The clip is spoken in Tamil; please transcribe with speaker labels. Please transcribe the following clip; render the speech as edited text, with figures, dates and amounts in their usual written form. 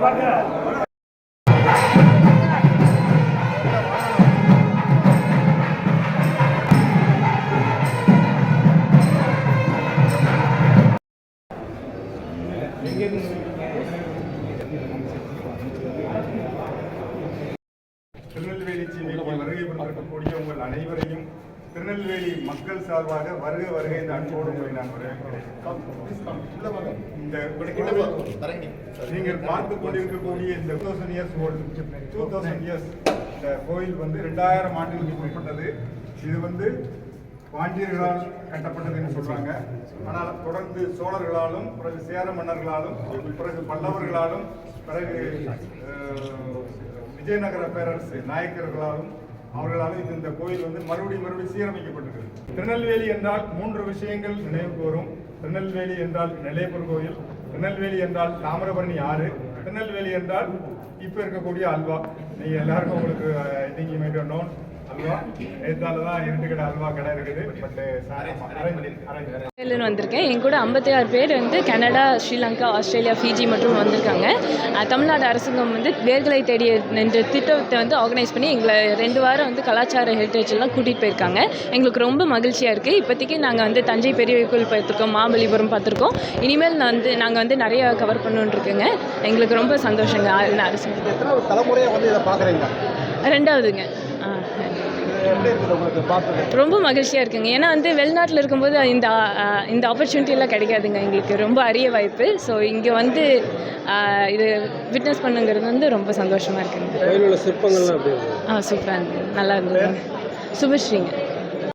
Speaker 1: திருநெல்வேலி சீமைக்கு வருகை புரிந்திருக்கக்கூடிய உங்கள் அனைவரையும் திருநெல்வேலி மக்கள் சார்பாக வருக வருகை இந்த அன்போடு உங்களை நான் வரவேற்கிறேன். நீங்கள் பார்த்து கொண்டிருக்கக்கூடிய இந்த 2000 years old 2000 years இந்த கோயில் 2000 ஆண்டுகளுக்கு முற்பட்டது. இது பாண்டியர்களால் கட்டப்பட்டது என்று சொல்றாங்க. ஆனால் தொடர்ந்து சோழர்களாலும், பிறகு சேர மன்னர்களாலும், பிறகு பல்லவர்களாலும், பிறகு விஜயநகர பேரரசு நாயக்கர்களாலும் அவர்களாலும் இந்த கோயில் மறுபடியும் சீரமைக்கப்பட்டிருக்கு. திருநெல்வேலி என்றால் 3 விஷயங்கள் நினைவுக்கு வரும். திருநெல்வேலி என்றால் நெல்லையப்பர் கோயில், திருநெல்வேலி என்றால் தாமிரபரணி ஆறு, திருநெல்வேலி என்றால் இப்ப இருக்கக்கூடிய அல்வா. நீங்க எல்லாருக்கும் உங்களுக்கு அல்வா நேத்தாலதான் 2 கடை அல்வா கடை இருக்குது.
Speaker 2: வந்திருக்கேன். என் கூட 56 பேர் கனடா, ஸ்ரீலங்கா, ஆஸ்திரேலியா, ஃபிஜி மற்றும் வந்திருக்காங்க. தமிழ்நாடு அரசாங்கம் வேர்களை தேடிய என்ற திட்டத்தை ஆர்கனைஸ் பண்ணி எங்களை 2 வாரம் கலாச்சார ஹெரிட்டேஜ் எல்லாம் கூட்டிகிட்டு போயிருக்காங்க. எங்களுக்கு ரொம்ப மகிழ்ச்சியாக இருக்குது. இப்போதைக்கு நாங்கள் தஞ்சை பெரிய கோயில் பார்த்துருக்கோம், மகாபலிபுரம் பார்த்துருக்கோம். இனிமேல் நாங்கள் நிறைய கவர் பண்ணணுன்னு இருக்குங்க. எங்களுக்கு ரொம்ப சந்தோஷங்க. அரசாங்கம்
Speaker 3: தலைமுறையாக இதை பார்க்குறீங்க?
Speaker 2: 2வதுங்க. ரொம்ப மகிழ்ச்சியாக இருக்குங்க. ஏன்னா வெளிநாட்டில் இருக்கும்போது இந்த ஆப்பர்ச்சுனிட்டி எல்லாம் கிடைக்காதுங்க. எங்களுக்கு ரொம்ப அரிய வாய்ப்பு. ஸோ இங்கே இது விட்னஸ் பண்ணுங்கிறது ரொம்ப சந்தோஷமாக இருக்குங்க.
Speaker 3: சிற்பங்கள்லாம்
Speaker 2: சூப்பராக இருந்தது, நல்லா இருந்தது. சுபஸ்ரீங்க.